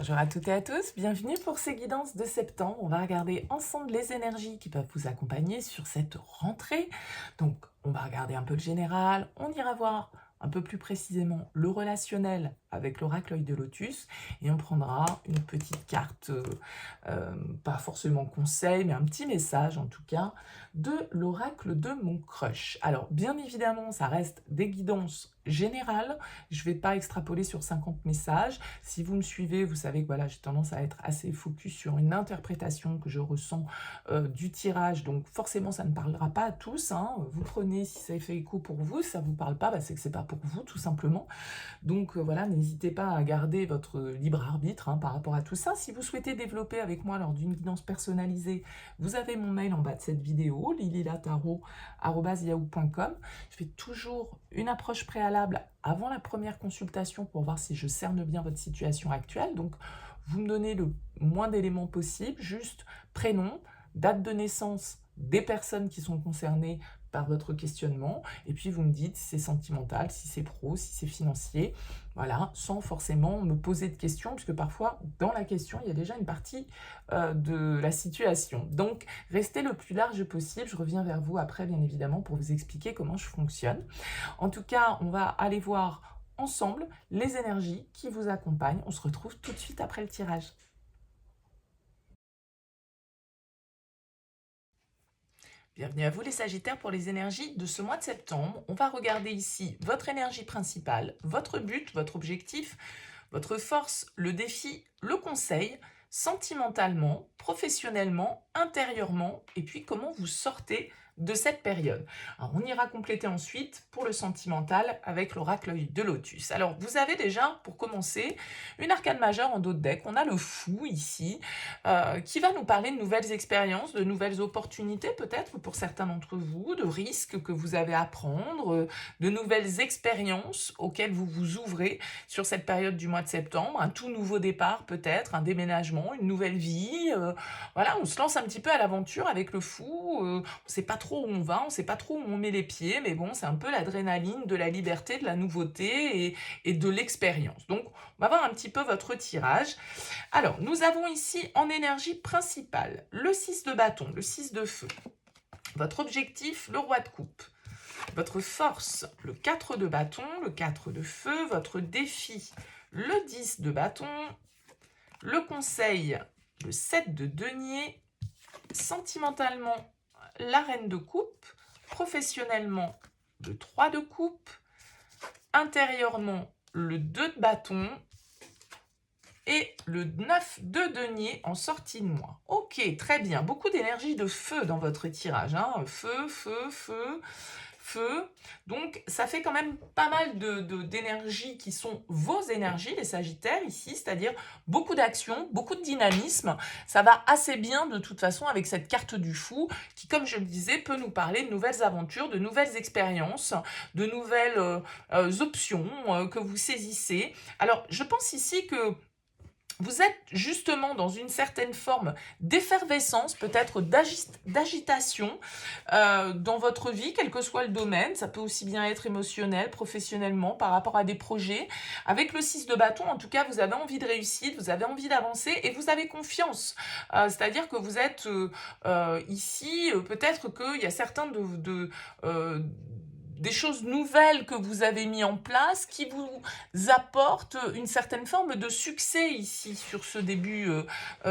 Bonjour à toutes et à tous, bienvenue pour ces guidances de septembre. On va regarder ensemble les énergies qui peuvent vous accompagner sur cette rentrée. Donc, on va regarder un peu le général, on ira voir un peu plus précisément le relationnel avec l'oracle œil de lotus et on prendra une petite carte, pas forcément conseil, mais un petit message en tout cas, de l'oracle de mon crush. Alors, bien évidemment, ça reste des guidances générales, je ne vais pas extrapoler sur 50 messages. Si vous me suivez, vous savez que voilà, j'ai tendance à être assez focus sur une interprétation que je ressens du tirage, donc forcément ça ne parlera pas à tous, hein. Vous prenez si ça fait écho pour vous, si ça ne vous parle pas, bah, c'est que c'est pas pour vous tout simplement. Donc voilà, n'hésitez pas à garder votre libre arbitre, hein, par rapport à tout ça. Si vous souhaitez développer avec moi lors d'une guidance personnalisée, vous avez mon mail en bas de cette vidéo, lililataro@yahoo.com. Je fais toujours une approche préalable avant la première consultation pour voir si je cerne bien votre situation actuelle. Donc, vous me donnez le moins d'éléments possible, juste prénom, date de naissance des personnes qui sont concernées par votre questionnement, et puis vous me dites si c'est sentimental, si c'est pro, si c'est financier, voilà, sans forcément me poser de questions, puisque parfois, dans la question, il y a déjà une partie de la situation. Donc, restez le plus large possible, je reviens vers vous après, bien évidemment, pour vous expliquer comment je fonctionne. En tout cas, on va aller voir ensemble les énergies qui vous accompagnent. On se retrouve tout de suite après le tirage. Bienvenue à vous les Sagittaires pour les énergies de ce mois de septembre. On va regarder ici votre énergie principale, votre but, votre objectif, votre force, le défi, le conseil, sentimentalement, professionnellement, intérieurement, et puis comment vous sortez de cette période. Alors, on ira compléter ensuite pour le sentimental avec l'oracle de lotus. Alors, vous avez déjà, pour commencer, une arcane majeure en dos de deck. On a le fou ici, qui va nous parler de nouvelles expériences, de nouvelles opportunités peut-être pour certains d'entre vous, de risques que vous avez à prendre, de nouvelles expériences auxquelles vous vous ouvrez sur cette période du mois de septembre, un tout nouveau départ peut-être, un déménagement, une nouvelle vie, voilà, on se lance un petit peu à l'aventure avec le fou, on ne sait pas trop où on va, on ne sait pas trop où on met les pieds, mais bon, c'est un peu l'adrénaline de la liberté, de la nouveauté et de l'expérience. Donc, on va voir un petit peu votre tirage. Alors, nous avons ici en énergie principale le 6 de bâton, le 6 de feu. Votre objectif, le roi de coupe. Votre force, le 4 de bâton, le 4 de feu. Votre défi, le 10 de bâton. Le conseil, le 7 de denier. Sentimentalement, la reine de coupe. Professionnellement, le 3 de coupe. Intérieurement, le 2 de bâton. Et le 9 de denier en sortie de mois. Ok, très bien. Beaucoup d'énergie de feu dans votre tirage, hein. Feu, feu, feu, feu. Donc, ça fait quand même pas mal d'énergie qui sont vos énergies, les Sagittaires, ici, c'est-à-dire beaucoup d'action, beaucoup de dynamisme. Ça va assez bien, de toute façon, avec cette carte du fou, qui, comme je le disais, peut nous parler de nouvelles aventures, de nouvelles expériences, de nouvelles options que vous saisissez. Alors, je pense ici que vous êtes justement dans une certaine forme d'effervescence, peut-être d'agitation dans votre vie, quel que soit le domaine. Ça peut aussi bien être émotionnel, professionnellement, par rapport à des projets. Avec le 6 de bâton, en tout cas, vous avez envie de réussite, vous avez envie d'avancer et vous avez confiance. C'est-à-dire que vous êtes ici, peut-être qu'il y a certains des choses nouvelles que vous avez mis en place qui vous apportent une certaine forme de succès ici sur ce début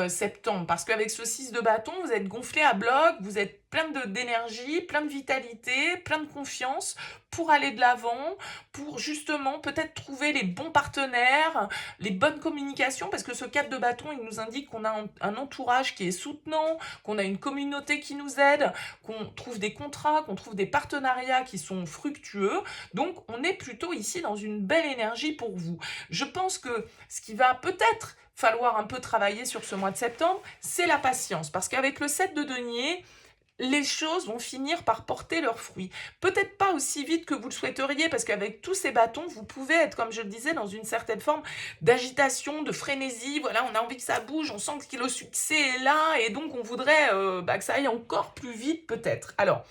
septembre. Parce qu'avec ce 6 de bâton, vous êtes gonflé à bloc, vous êtes plein d'énergie, plein de vitalité, plein de confiance pour aller de l'avant, pour justement peut-être trouver les bons partenaires, les bonnes communications, parce que ce 4 de bâton, il nous indique qu'on a un entourage qui est soutenant, qu'on a une communauté qui nous aide, qu'on trouve des contrats, qu'on trouve des partenariats qui sont fructueux. Donc, on est plutôt ici dans une belle énergie pour vous. Je pense que ce qui va peut-être falloir un peu travailler sur ce mois de septembre, c'est la patience, parce qu'avec le 7 de denier, les choses vont finir par porter leurs fruits. Peut-être pas aussi vite que vous le souhaiteriez, parce qu'avec tous ces bâtons, vous pouvez être, comme je le disais, dans une certaine forme d'agitation, de frénésie. Voilà, on a envie que ça bouge, on sent que le succès est là, et donc on voudrait que ça aille encore plus vite peut-être. Alors,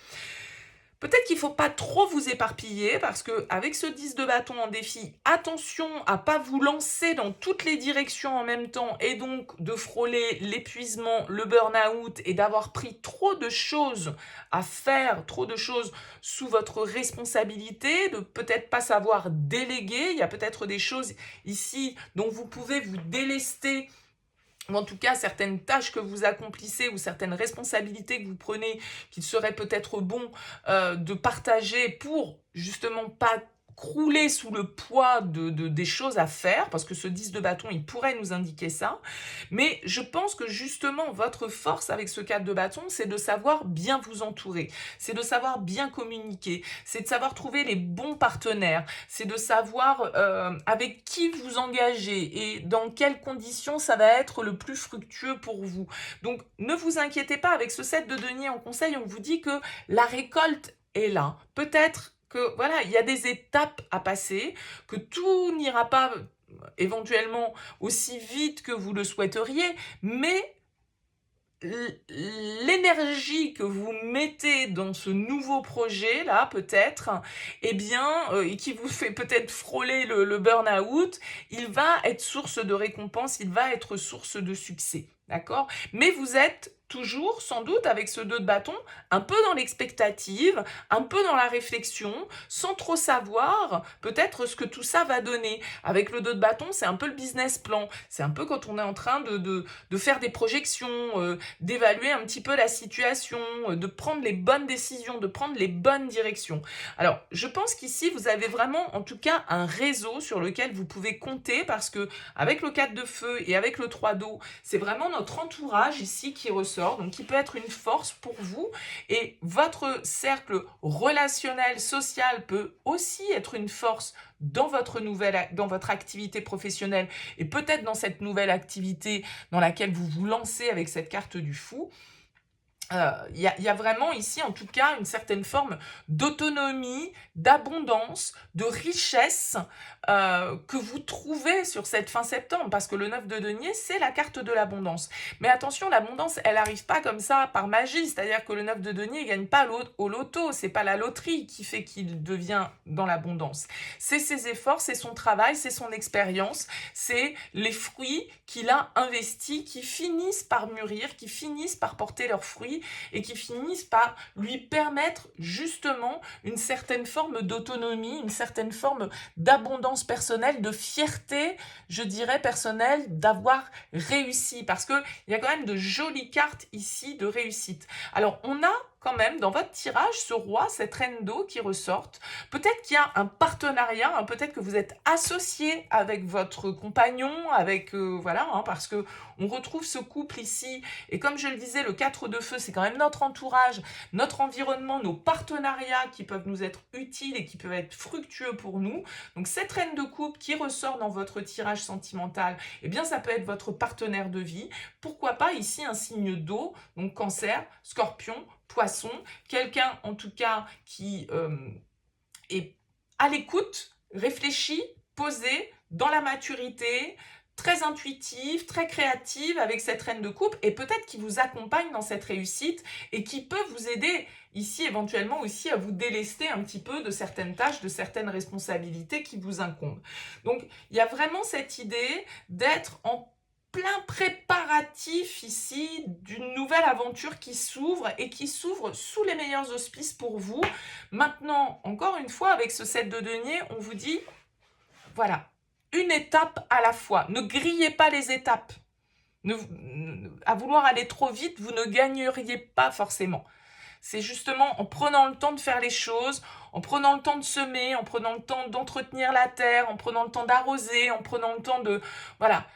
Peut-être qu'il ne faut pas trop vous éparpiller parce qu'avec ce 10 de bâton en défi, attention à ne pas vous lancer dans toutes les directions en même temps et donc de frôler l'épuisement, le burn-out et d'avoir pris trop de choses à faire, trop de choses sous votre responsabilité, de peut-être pas savoir déléguer. Il y a peut-être des choses ici dont vous pouvez vous délester, ou en tout cas certaines tâches que vous accomplissez ou certaines responsabilités que vous prenez qu'il serait peut-être bon de partager pour justement pas crouler sous le poids des choses à faire, parce que ce 10 de bâton, il pourrait nous indiquer ça. Mais je pense que justement, votre force avec ce 4 de bâton, c'est de savoir bien vous entourer, c'est de savoir bien communiquer, c'est de savoir trouver les bons partenaires, c'est de savoir avec qui vous engagez et dans quelles conditions ça va être le plus fructueux pour vous. Donc, ne vous inquiétez pas, avec ce 7 de denier en conseil, on vous dit que la récolte est là. Peut-être que voilà, il y a des étapes à passer, que tout n'ira pas éventuellement aussi vite que vous le souhaiteriez, mais l'énergie que vous mettez dans ce nouveau projet là peut-être, eh bien, et qui vous fait peut-être frôler le burn-out, il va être source de récompense, il va être source de succès, d'accord? Mais vous êtes toujours, sans doute, avec ce 2 de bâton, un peu dans l'expectative, un peu dans la réflexion, sans trop savoir peut-être ce que tout ça va donner. Avec le 2 de bâton, c'est un peu le business plan, c'est un peu quand on est en train de faire des projections, d'évaluer un petit peu la situation, de prendre les bonnes décisions, de prendre les bonnes directions. Alors, je pense qu'ici, vous avez vraiment, en tout cas, un réseau sur lequel vous pouvez compter parce que avec le 4 de feu et avec le 3 d'eau, c'est vraiment notre entourage ici qui ressort, donc qui peut être une force pour vous. Et votre cercle relationnel, social peut aussi être une force dans votre activité professionnelle et peut-être dans cette nouvelle activité dans laquelle vous vous lancez avec cette carte du fou. Il y a vraiment ici, en tout cas, une certaine forme d'autonomie, d'abondance, de richesse que vous trouvez sur cette fin septembre, parce que le 9 de denier, c'est la carte de l'abondance. Mais attention, l'abondance, elle n'arrive pas comme ça par magie, c'est-à-dire que le 9 de denier, il ne gagne pas au loto, c'est pas la loterie qui fait qu'il devient dans l'abondance. C'est ses efforts, c'est son travail, c'est son expérience, c'est les fruits qu'il a investis qui finissent par mûrir, qui finissent par porter leurs fruits et qui finissent par lui permettre justement une certaine forme d'autonomie, une certaine forme d'abondance personnelle, de fierté, je dirais, personnelle, d'avoir réussi. Parce qu'il y a quand même de jolies cartes ici de réussite. Alors, on a quand même dans votre tirage ce roi, cette reine d'eau qui ressortent. Peut-être qu'il y a un partenariat, hein, peut-être que vous êtes associé avec votre compagnon, avec voilà, hein, parce que on retrouve ce couple ici. Et comme je le disais, le 4 de feu, c'est quand même notre entourage, notre environnement, nos partenariats qui peuvent nous être utiles et qui peuvent être fructueux pour nous. Donc cette reine de coupe qui ressort dans votre tirage sentimental, eh bien ça peut être votre partenaire de vie. Pourquoi pas ici un signe d'eau, donc cancer, scorpion, poisson, quelqu'un en tout cas qui est à l'écoute, réfléchi, posé, dans la maturité, très intuitive, très créative avec cette reine de coupe et peut-être qui vous accompagne dans cette réussite et qui peut vous aider ici éventuellement aussi à vous délester un petit peu de certaines tâches, de certaines responsabilités qui vous incombent. Donc il y a vraiment cette idée d'être en plein préparatif ici d'une nouvelle aventure qui s'ouvre et qui s'ouvre sous les meilleurs auspices pour vous. Maintenant, encore une fois, avec ce 7 de denier, on vous dit, voilà, une étape à la fois. Ne grillez pas les étapes. À vouloir aller trop vite, vous ne gagneriez pas forcément. C'est justement en prenant le temps de faire les choses, en prenant le temps de semer, en prenant le temps d'entretenir la terre, en prenant le temps d'arroser, en prenant le temps de... Voilà,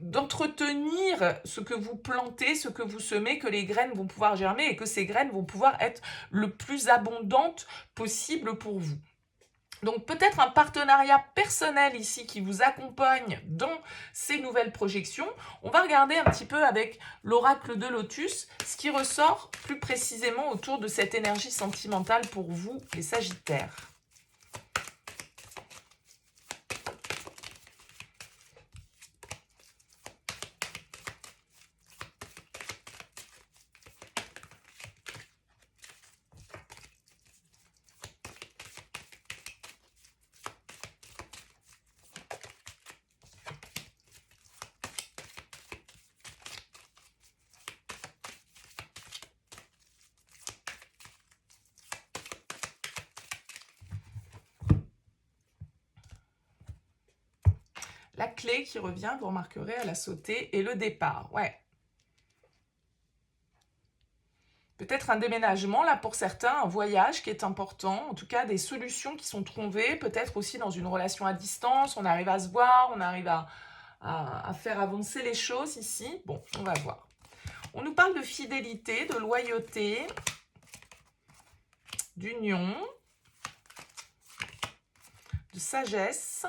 d'entretenir ce que vous plantez, ce que vous semez, que les graines vont pouvoir germer et que ces graines vont pouvoir être le plus abondantes possible pour vous. Donc peut-être un partenariat personnel ici qui vous accompagne dans ces nouvelles projections. On va regarder un petit peu avec l'oracle de Lotus ce qui ressort plus précisément autour de cette énergie sentimentale pour vous, les Sagittaires. clé qui revient, vous remarquerez, à la sauter, et le départ. Ouais. Peut-être un déménagement, là, pour certains, un voyage qui est important, en tout cas des solutions qui sont trouvées, peut-être aussi dans une relation à distance, on arrive à se voir, on arrive à faire avancer les choses ici. Bon, on va voir. On nous parle de fidélité, de loyauté, d'union, de sagesse,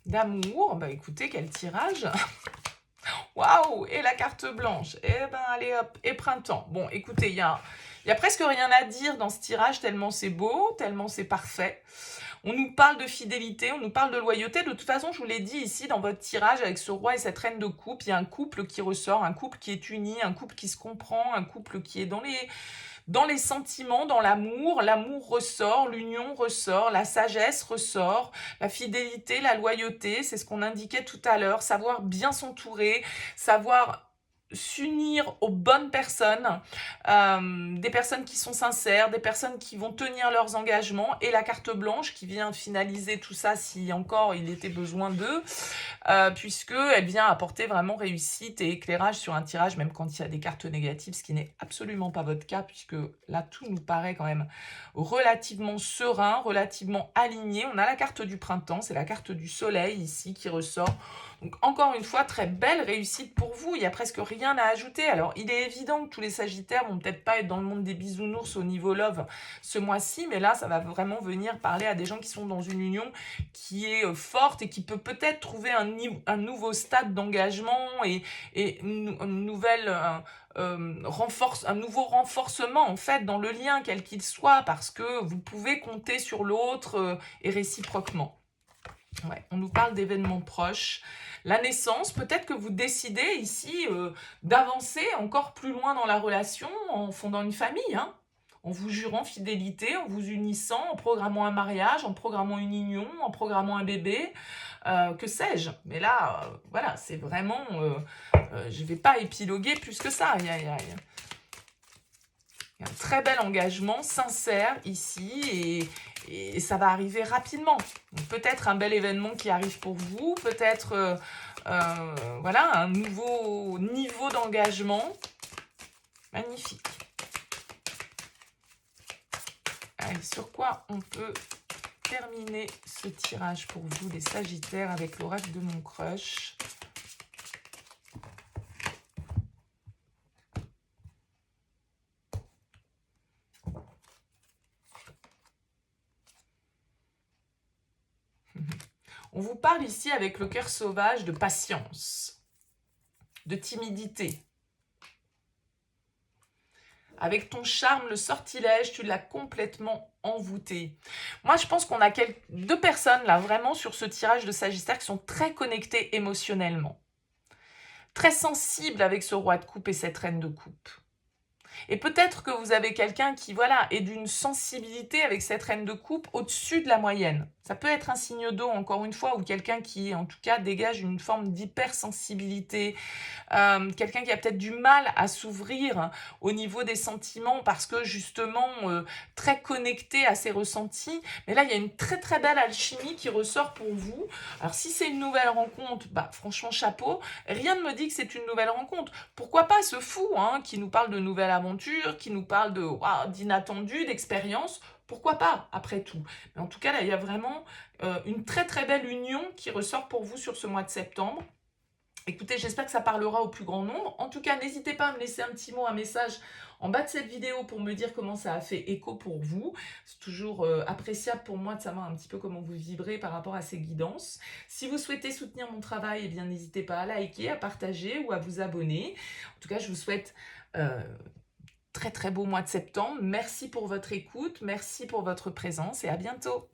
d'amour. Bah écoutez, quel tirage! Waouh! Et la carte blanche. Eh ben, allez hop, et printemps. Bon, écoutez, il y a presque rien à dire dans ce tirage, tellement c'est beau, tellement c'est parfait. On nous parle de fidélité, on nous parle de loyauté. De toute façon, je vous l'ai dit ici, dans votre tirage, avec ce roi et cette reine de coupe, il y a un couple qui ressort, un couple qui est uni, un couple qui se comprend, un couple qui est dans les sentiments, dans l'amour. L'amour ressort, l'union ressort, la sagesse ressort, la fidélité, la loyauté, c'est ce qu'on indiquait tout à l'heure, savoir bien s'entourer, savoir s'unir aux bonnes personnes, des personnes qui sont sincères, des personnes qui vont tenir leurs engagements, et la carte blanche qui vient finaliser tout ça si encore il était besoin d'eux, puisqu'elle vient apporter vraiment réussite et éclairage sur un tirage, même quand il y a des cartes négatives, ce qui n'est absolument pas votre cas, puisque là tout nous paraît quand même relativement serein, relativement aligné. On a la carte du printemps, c'est la carte du soleil ici qui ressort. Donc encore une fois, très belle réussite pour vous, il n'y a presque rien à ajouter. Alors il est évident que tous les sagittaires vont peut-être pas être dans le monde des bisounours au niveau love ce mois-ci, mais là ça va vraiment venir parler à des gens qui sont dans une union qui est forte et qui peut peut-être trouver un nouveau stade d'engagement et une nouvelle... un nouveau renforcement en fait dans le lien quel qu'il soit, parce que vous pouvez compter sur l'autre et réciproquement. Ouais, on nous parle d'événements proches. La naissance, peut-être que vous décidez ici d'avancer encore plus loin dans la relation en fondant une famille, hein, en vous jurant fidélité, en vous unissant, en programmant un mariage, en programmant une union, en programmant un bébé, que sais-je. Mais là, voilà, c'est vraiment... je ne vais pas épiloguer plus que ça. Il y a un très bel engagement, sincère ici, et ça va arriver rapidement. Peut-être un bel événement qui arrive pour vous, peut-être voilà, un nouveau niveau d'engagement. Magnifique. Allez, sur quoi on peut terminer ce tirage pour vous, les Sagittaires, avec l'oracle de mon crush? On vous parle ici avec le cœur sauvage de patience, de timidité. Avec ton charme, le sortilège, tu l'as complètement envoûté. Moi, je pense qu'on a deux personnes là vraiment sur ce tirage de Sagittaire qui sont très connectées émotionnellement. Très sensibles avec ce roi de coupe et cette reine de coupe. Et peut-être que vous avez quelqu'un qui, voilà, est d'une sensibilité avec cette reine de coupe au-dessus de la moyenne. Ça peut être un signe d'eau, encore une fois, ou quelqu'un qui, en tout cas, dégage une forme d'hypersensibilité. Quelqu'un qui a peut-être du mal à s'ouvrir au niveau des sentiments parce que, justement, très connecté à ses ressentis. Mais là, il y a une très, très belle alchimie qui ressort pour vous. Alors, si c'est une nouvelle rencontre, bah, franchement, chapeau. Rien ne me dit que c'est une nouvelle rencontre. Pourquoi pas ce fou qui nous parle de nouvelle aventure, qui nous parle de d'inattendu, d'expérience. Pourquoi pas, après tout. Mais en tout cas, là, il y a vraiment une très très belle union qui ressort pour vous sur ce mois de septembre. Écoutez, j'espère que ça parlera au plus grand nombre. En tout cas, n'hésitez pas à me laisser un petit mot, un message en bas de cette vidéo pour me dire comment ça a fait écho pour vous. C'est toujours appréciable pour moi de savoir un petit peu comment vous vibrez par rapport à ces guidances. Si vous souhaitez soutenir mon travail, eh bien n'hésitez pas à liker, à partager ou à vous abonner. En tout cas, je vous souhaite... très très beau mois de septembre. Merci pour votre écoute, merci pour votre présence et à bientôt.